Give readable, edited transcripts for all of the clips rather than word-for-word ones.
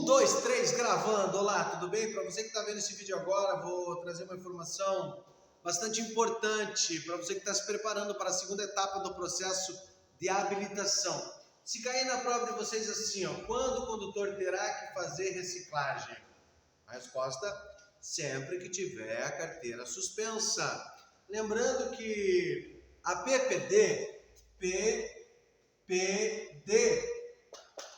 Um, dois, três, gravando. Olá, tudo bem? Para você que está vendo esse vídeo agora, vou trazer uma informação bastante importante para você que está se preparando para a segunda etapa do processo de habilitação. Se cair na prova de vocês assim, ó, quando o condutor terá que fazer reciclagem? A resposta, sempre que tiver a carteira suspensa. Lembrando que a PPD,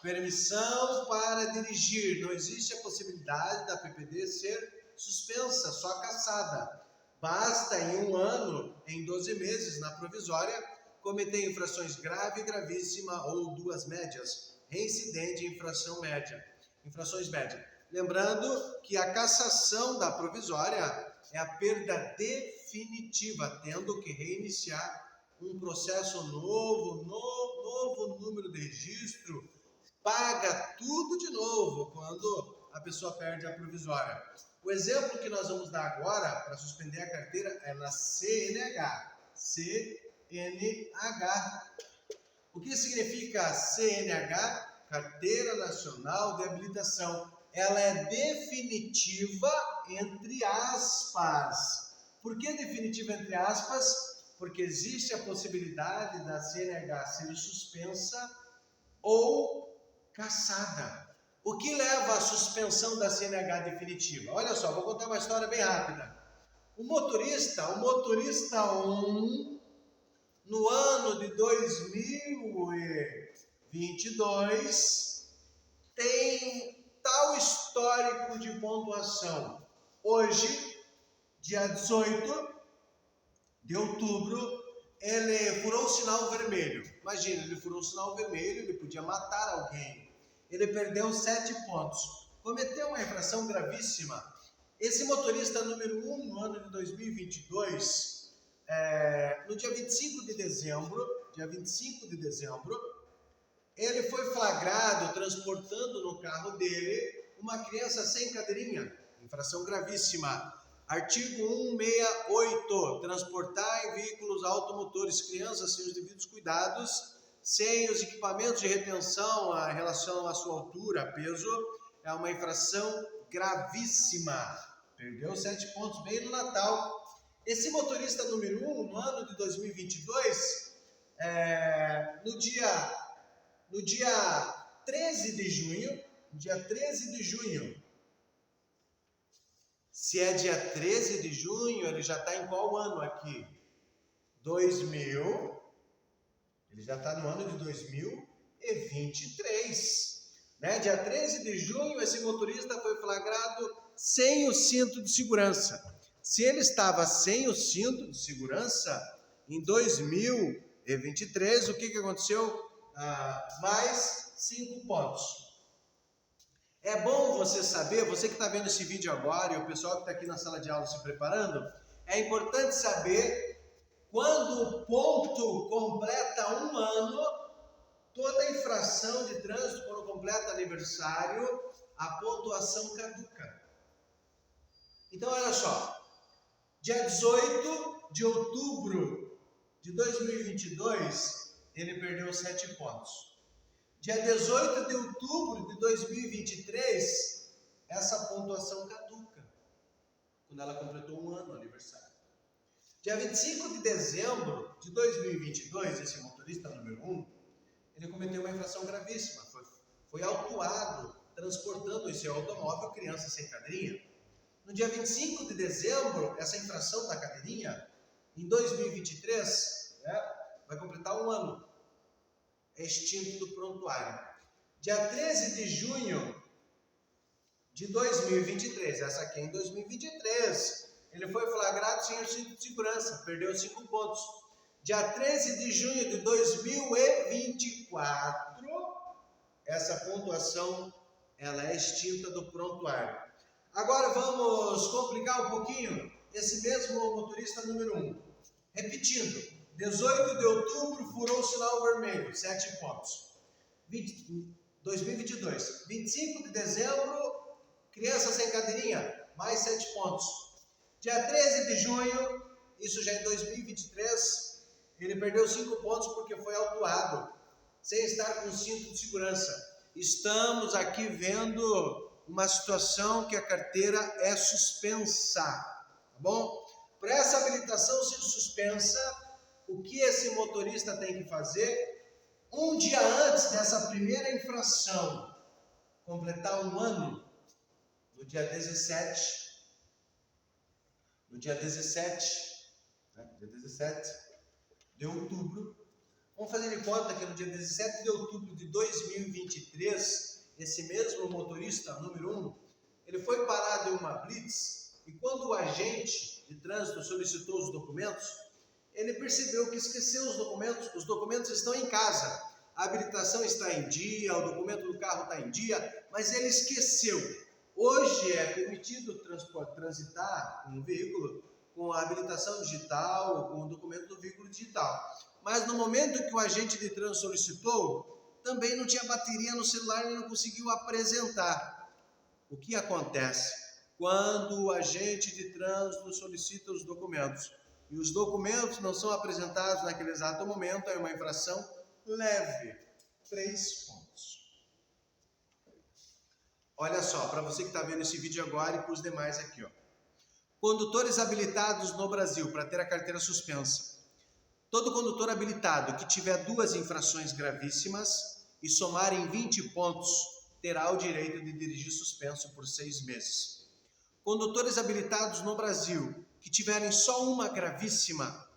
permissão para dirigir, não existe a possibilidade da PPD ser suspensa, só cassada. Basta em 1 ano, em 12 meses, na provisória, cometer infrações grave, gravíssima ou 2 médias, reincidente e infração média. Infrações médias. Lembrando que a cassação da provisória é a perda definitiva, tendo que reiniciar um processo novo número de registro, paga tudo de novo quando a pessoa perde a provisória. O exemplo que nós vamos dar agora para suspender a carteira é na CNH. O que significa CNH? Carteira Nacional de Habilitação. Ela é definitiva entre aspas. Por que definitiva entre aspas? Porque existe a possibilidade da CNH ser suspensa ou cassada. O que leva à suspensão da CNH definitiva? Olha só, vou contar uma história bem rápida. O motorista 1, no ano de 2022, tem tal histórico de pontuação. Hoje, dia 18 de outubro, ele furou o sinal vermelho. Imagina, ele furou o sinal vermelho, ele podia matar alguém. Ele perdeu 7 pontos. Cometeu uma infração gravíssima. Esse motorista número 1, no ano de 2022, no dia 25 de dezembro, ele foi flagrado transportando no carro dele uma criança sem cadeirinha. Infração gravíssima. Artigo 168, transportar em veículos automotores crianças sem os devidos cuidados, sem os equipamentos de retenção em relação à sua altura, peso, é uma infração gravíssima. Perdeu 7 pontos bem no Natal. Esse motorista número 1, no ano de 2022, no dia 13 de junho, se é dia 13 de junho, ele já está em qual ano aqui? 2000, ele já está no ano de 2023. Né? Dia 13 de junho, esse motorista foi flagrado sem o cinto de segurança. Se ele estava sem o cinto de segurança, em 2023, o que aconteceu? Mais 5 pontos. É bom você saber, você que está vendo esse vídeo agora e o pessoal que está aqui na sala de aula se preparando, é importante saber quando o ponto completa 1 ano, toda infração de trânsito, quando completa aniversário, a pontuação caduca. Então, olha só, dia 18 de outubro de 2022, ele perdeu 7 pontos. Dia 18 de outubro de 2023, essa pontuação caduca, quando ela completou 1 ano, aniversário. Dia 25 de dezembro de 2022, esse motorista número 1, ele cometeu uma infração gravíssima, foi autuado transportando em seu automóvel criança sem cadeirinha. No dia 25 de dezembro, essa infração da cadeirinha, em 2023, vai completar 1 ano. É extinto do prontuário. Dia 13 de junho de 2023, essa aqui é em 2023, ele foi flagrado sem o cinto de segurança, perdeu 5 pontos. Dia 13 de junho de 2024, essa pontuação ela é extinta do prontuário. Agora vamos complicar um pouquinho esse mesmo motorista número 1. Repetindo. 18 de outubro, furou o sinal vermelho, 7 pontos. 2022. 25 de dezembro, criança sem cadeirinha, mais 7 pontos. Dia 13 de junho, isso já em 2023, ele perdeu 5 pontos porque foi autuado, sem estar com cinto de segurança. estamos aqui vendo uma situação que a carteira é suspensa, tá bom? Para essa habilitação ser suspensa, o que esse motorista tem que fazer? Um dia antes dessa primeira infração completar um ano, no dia 17 de outubro, vamos fazer de conta que no dia 17 de outubro de 2023, esse mesmo motorista número 1, ele foi parado em uma blitz e quando o agente de trânsito solicitou os documentos, ele percebeu que esqueceu os documentos estão em casa, a habilitação está em dia, o documento do carro está em dia, mas ele esqueceu. Hoje é permitido transitar um veículo com a habilitação digital, com o documento do veículo digital. Mas no momento que o agente de trânsito solicitou, também não tinha bateria no celular e não conseguiu apresentar. O que acontece? Quando o agente de trânsito solicita os documentos e os documentos não são apresentados naquele exato momento, é uma infração leve. 3 pontos. Olha só, para você que está vendo esse vídeo agora e para os demais aqui, ó. Condutores habilitados no Brasil para ter a carteira suspensa. Todo condutor habilitado que tiver 2 infrações gravíssimas e somar em 20 pontos terá o direito de dirigir suspenso por 6 meses. Condutores habilitados no Brasil que tiverem só uma gravíssima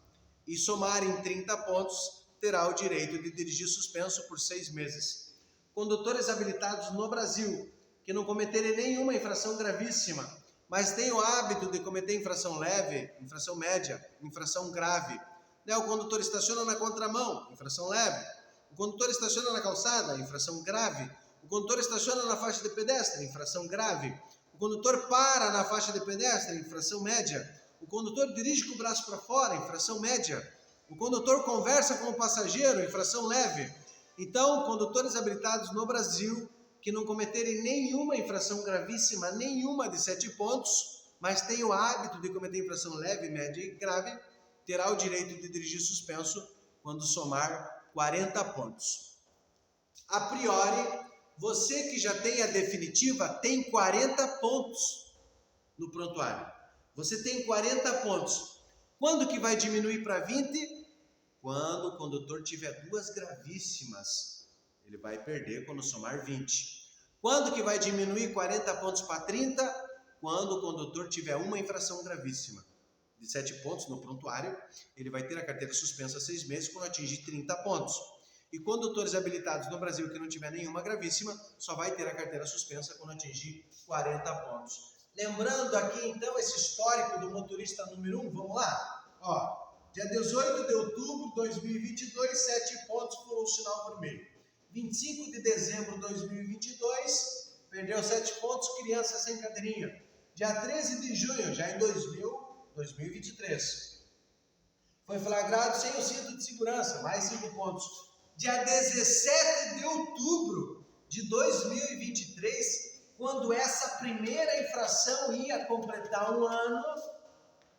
e somarem 30 pontos terá o direito de dirigir suspenso por 6 meses. Condutores habilitados no Brasil que não cometerem nenhuma infração gravíssima, mas têm o hábito de cometer infração leve, infração média, infração grave. O condutor estaciona na contramão, infração leve. O condutor estaciona na calçada, infração grave. O condutor estaciona na faixa de pedestre, infração grave. O condutor para na faixa de pedestre, infração média. O condutor dirige com o braço para fora, infração média. O condutor conversa com o passageiro, infração leve. Então, condutores habilitados no Brasil que não cometerem nenhuma infração gravíssima, nenhuma de 7 pontos, mas têm o hábito de cometer infração leve, média e grave, terá o direito de dirigir suspenso quando somar 40 pontos. A priori, você que já tem a definitiva tem 40 pontos no prontuário. Você tem 40 pontos. Quando que vai diminuir para 20? Quando o condutor tiver 2 gravíssimas. Ele vai perder quando somar 20. Quando que vai diminuir 40 pontos para 30? Quando o condutor tiver uma infração gravíssima. De 7 pontos no prontuário, ele vai ter a carteira suspensa 6 meses quando atingir 30 pontos. E condutores habilitados no Brasil que não tiver nenhuma gravíssima, só vai ter a carteira suspensa quando atingir 40 pontos. Lembrando aqui então esse histórico do motorista número 1, vamos lá? Ó, dia 18 de outubro de 2022, 7 pontos por um sinal vermelho. 25 de dezembro de 2022, perdeu 7 pontos, criança sem cadeirinha. Dia 13 de junho, já em 2023, foi flagrado sem o cinto de segurança, mais 5 pontos. Dia 17 de outubro de 2023, quando essa primeira infração ia completar um ano,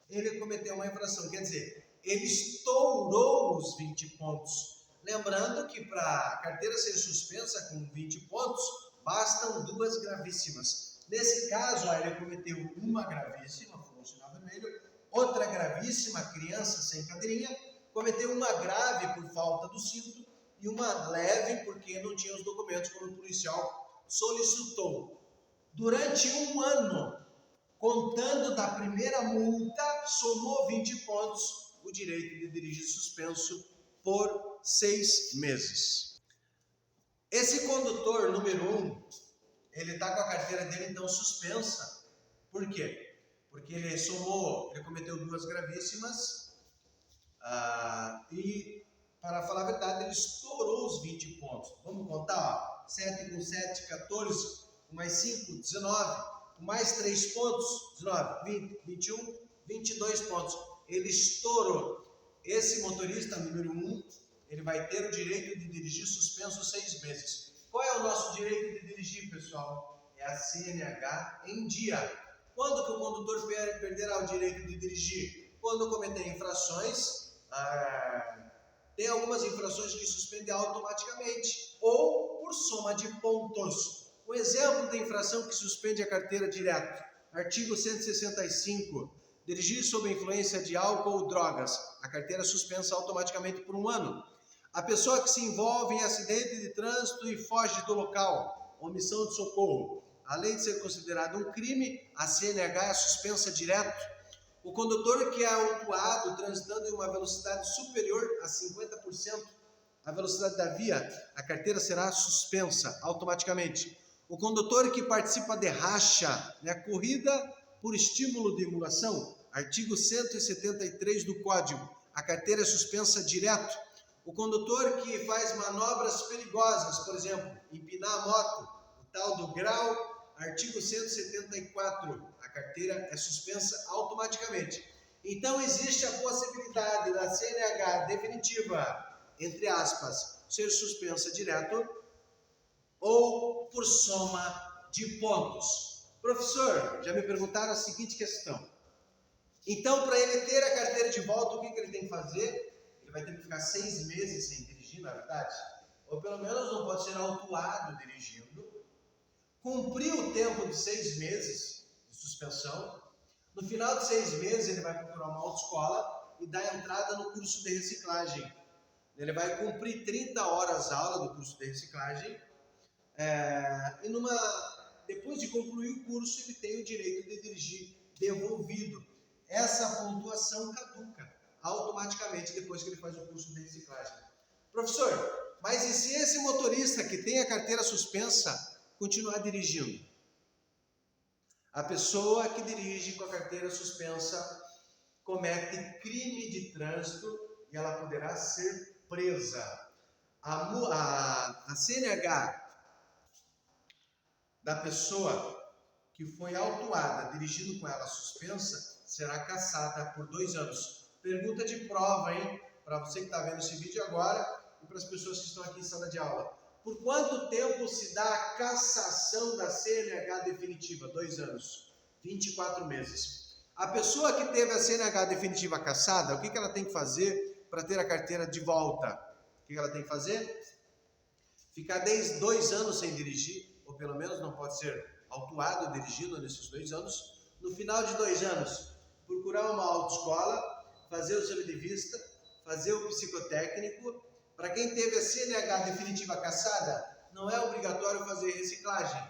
ele cometeu uma infração, quer dizer, ele estourou os 20 pontos. Lembrando que para a carteira ser suspensa com 20 pontos, bastam 2 gravíssimas. Nesse caso, ele cometeu uma gravíssima, foi um sinal vermelho, outra gravíssima, criança sem cadeirinha, cometeu uma grave por falta do cinto e uma leve porque não tinha os documentos quando o policial solicitou. Durante um ano, contando da primeira multa, somou 20 pontos, o direito de dirigir suspenso por 6 meses. Esse condutor número 1, ele está com a carteira dele então suspensa. Por quê? Porque ele cometeu 2 gravíssimas e, para falar a verdade, ele estourou os 20 pontos. Vamos contar, ó, 7 com 7, 14, com mais 5, 19, com mais 3 pontos, 19, 20, 21, 22 pontos. Ele estourou. Esse motorista número 1, ele vai ter o direito de dirigir suspenso 6 meses. Qual é o nosso direito de dirigir, pessoal? É a CNH em dia. Quando que o condutor perderá o direito de dirigir? Quando cometer infrações Tem algumas infrações que suspendem automaticamente ou por soma de pontos. Um exemplo de infração que suspende a carteira direto. Artigo 165. Dirigir sob a influência de álcool ou drogas. A carteira é suspensa automaticamente por 1 ano. A pessoa que se envolve em acidente de trânsito e foge do local. Omissão de socorro. Além de ser considerado um crime, a CNH é suspensa direto. O condutor que é autuado transitando em uma velocidade superior a 50% à velocidade da via, a carteira será suspensa automaticamente. O condutor que participa de racha, corrida por estímulo de emulação, artigo 173 do Código, a carteira é suspensa direto. O condutor que faz manobras perigosas, por exemplo, empinar a moto, o tal do grau, artigo 174, a carteira é suspensa automaticamente. Então existe a possibilidade da CNH definitiva, entre aspas, ser suspensa direto ou por soma de pontos. Professor, já me perguntaram a seguinte questão. Então, para ele ter a carteira de volta, o que ele tem que fazer? Ele vai ter que ficar 6 meses sem dirigir, na verdade? Ou pelo menos não pode ser autuado dirigindo. Cumprir o tempo de 6 meses de suspensão. No final de 6 meses, ele vai procurar uma autoescola e dar entrada no curso de reciclagem. Ele vai cumprir 30 horas aula do curso de reciclagem. Depois de concluir o curso, ele tem o direito de dirigir devolvido. Essa pontuação caduca automaticamente depois que ele faz o curso de reciclagem. Professor, mas e se esse motorista que tem a carteira suspensa continuar dirigindo? A pessoa que dirige com a carteira suspensa comete crime de trânsito e ela poderá ser presa. A CNH da pessoa que foi autuada dirigindo com ela suspensa será cassada por 2 anos. Pergunta de prova, hein? Para você que está vendo esse vídeo agora e para as pessoas que estão aqui em sala de aula. Por quanto tempo se dá a cassação da CNH definitiva? 2 anos. 24 meses. A pessoa que teve a CNH definitiva cassada, o que ela tem que fazer para ter a carteira de volta? O que ela tem que fazer? Ficar 2 anos sem dirigir, ou pelo menos não pode ser autuado dirigindo nesses 2 anos. No final de 2 anos, procurar uma autoescola, fazer o exame de vista, fazer o psicotécnico. Para quem teve a CNH definitiva cassada, não é obrigatório fazer reciclagem,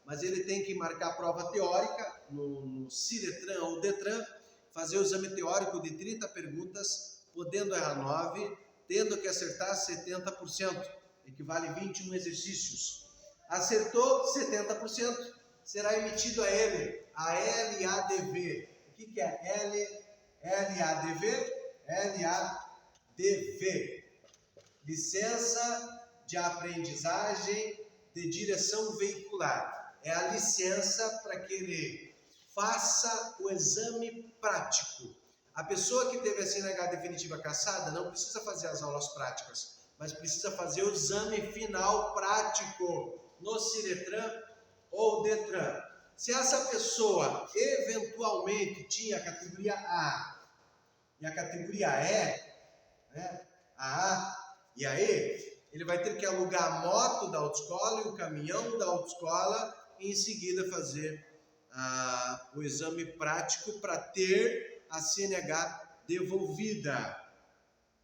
mas ele tem que marcar a prova teórica no Ciretran ou Detran, fazer o exame teórico de 30 perguntas, podendo errar 9, tendo que acertar 70%, equivale a 21 exercícios. Acertou 70%, será emitido a ele a LADV. O que é LADV? LADV. Licença de aprendizagem de direção veicular. É a licença para que ele faça o exame prático. A pessoa que teve a CNH definitiva cassada não precisa fazer as aulas práticas, mas precisa fazer o exame final prático no Ciretran ou Detran. Se essa pessoa eventualmente tinha a categoria A e a categoria E, a A e a E, ele vai ter que alugar a moto da autoescola e o caminhão da autoescola e em seguida fazer o exame prático para ter a CNH devolvida.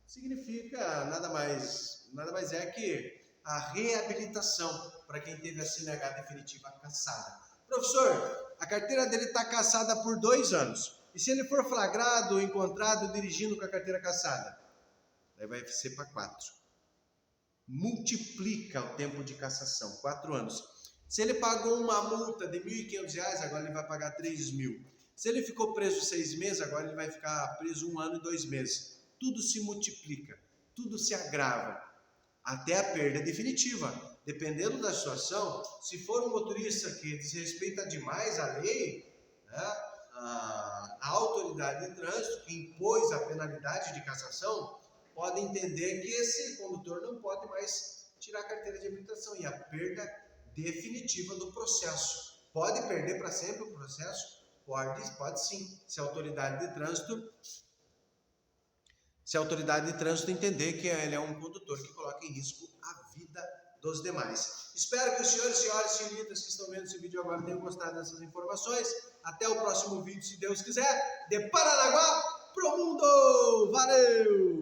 Significa nada mais é que a reabilitação para quem teve a CNH definitiva cassada. Professor, a carteira dele está cassada por 2 anos. E se ele for flagrado, encontrado dirigindo com a carteira cassada? Daí vai ser para 4. Multiplica o tempo de cassação, 4 anos. Se ele pagou uma multa de R$ 1.500, agora ele vai pagar 3.000. Se ele ficou preso 6 meses, agora ele vai ficar preso 1 ano e 2 meses. Tudo se multiplica, tudo se agrava, até a perda definitiva. Dependendo da situação, se for um motorista que desrespeita demais a lei, a autoridade de trânsito que impôs a penalidade de cassação, pode entender que esse condutor não pode mais tirar a carteira de habilitação e a perda definitiva do processo. Pode perder para sempre o processo? Pode sim, se a autoridade de trânsito se a autoridade de trânsito entender que ele é um condutor que coloca em risco a vida dos demais. Espero que os senhores e senhoras senhoritas que estão vendo esse vídeo agora tenham gostado dessas informações. Até o próximo vídeo, se Deus quiser, de Paranaguá pro mundo! Valeu!